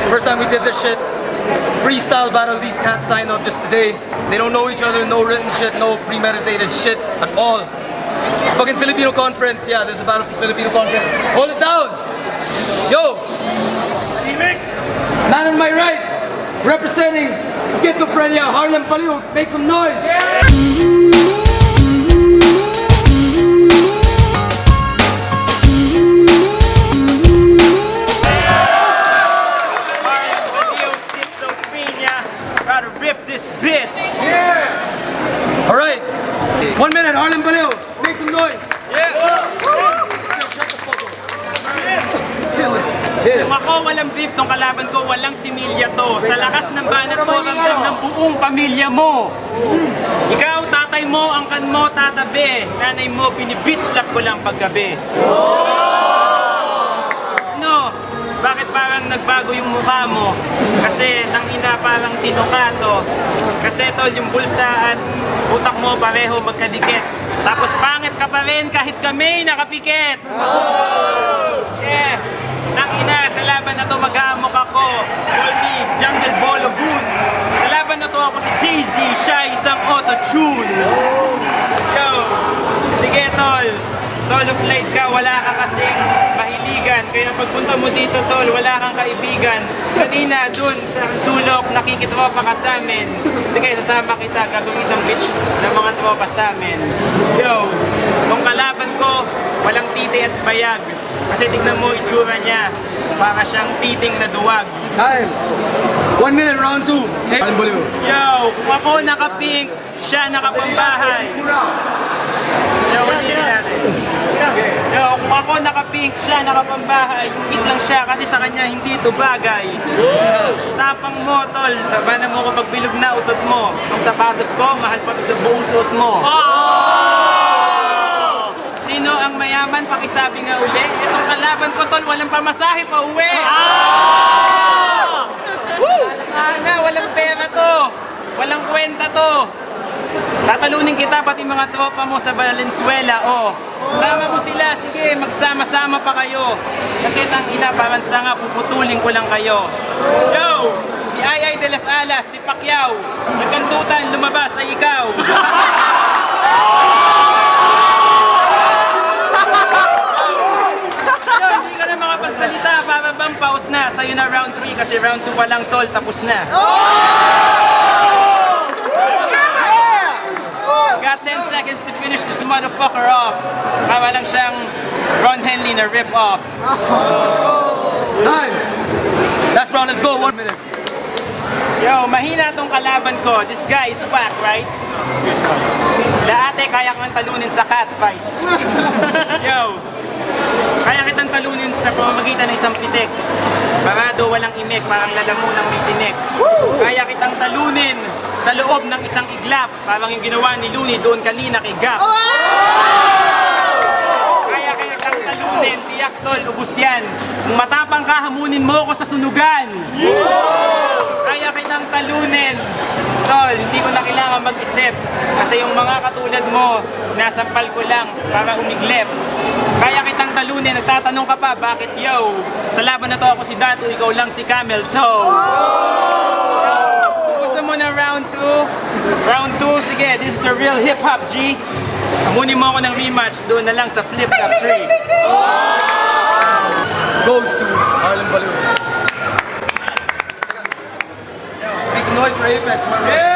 First time we did this shit. Freestyle battle, these cats sign up just today. They don't know each other, no written shit, no premeditated shit at all. Fucking Filipino conference, yeah, there's a battle for Filipino conference. Hold it down! Yo! Man on my right, representing schizophrenia, Harlem Paliw, make some noise! Gotta rip this bitch! Yeah! Alright, 1 minute, Harlem Paliw, make some noise! Yeah! Kung ako walang beef, tong kalaban ko walang similya to. Sa lakas ng banat ko, ramdam ng buong pamilya mo. Ikaw, tatay mo, angkan mo, tatabi. Nanay mo, binibitchlap ko lang paggabi. No, bakit parang nagbago yung mukha mo? Kasi tangina parang tinukato. Kasi tol, yung bulsa at utak mo pareho magkadikit. Tapos pangit ka pa rin kahit kami nakapikit. Yeah. Tangina, sa laban na to mag-aamok ako. Call me Jungle Bologun. Sa laban na to ako si Jay-Z, siya isang auto-tune. Yo, sige tol, solo flight ka, wala ka kasing mahiligan. Kaya pagpunta mo dito tol, wala kang kaibigan. Kanina dun sa sulok, nakikitropa ka sa amin. Sige, sasama kita, gagawin ng bitch ng mga tropa sa amin. Yo, kung kalaban ko, walang titi at bayag. Kasi tignan mo itsura niya, para siyang titing na duwag. Time! 1 minute, round 2. Hey, Harlem Paliw. Yo, kung ako naka-pink, siya nakapambahay. Yo, kung ako naka-pink, siya nakapambahay. Hingit lang siya kasi sa kanya hindi ito bagay. Tapang mo, tol. Tabanan mo ko pagbilog na utot mo. Ang sapatos ko, mahal pa to sa buong suot mo. Sino ang mayaman? Pakisabi nga uli. Itong kalaban ko, tol, walang pamasahe pa uwi. Walang pera to. Walang kwenta to. Tatalunin kita pati mga tropa mo sa Valenzuela, oh. Sama mo sila, sige, magsama-sama pa kayo. Kasi tangina, parang sanga, puputulin ko lang kayo. Yo! Si Ay de las Alas, si Pacquiao. Nagkandutan, lumabas ay ikaw. Yo, hindi ka na makapagsalita, para bang pause na. Sa'yo na round 3 kasi round 2 pa lang, tol, tapos na. Got 10 seconds to finish this motherfucker off. Para lang siyang Ron Henley na rip-off. Time! Last round, let's go, 1 minute. Yo, mahina tong kalaban ko. This guy is whack, right? Laate, kaya kang talunin sa catfight. Yo, kaya kitang talunin sa pamamagitan ng isang pitik. Parado, walang imik, parang lalamunan may tinik. Kaya kitang talunin sa loob ng isang iglap, parang yung ginawa ni Looney doon kanina kay Gap. Kaya kitang talunin, tiyak tol, ubus yan. Kung matapang ka, hamunin mo ako sa sunugan. Kaya kitang talunin, tol, hindi ko na kailangan mag-isip. Kasi yung mga katulad mo, nasampal ko lang para umiglep. Kaya kitang talunin, nagtatanong ka pa, bakit yo? Sa laban na to ako si Datu, ikaw lang si Camel Toe. Gusto mo na round 2? Round 2, sige, this is the real hip-hop, G. Hamunin mo ako ng rematch, doon na lang sa flip-top 3. Goes to Harlem Paliw. Make some noise for Apex, my man.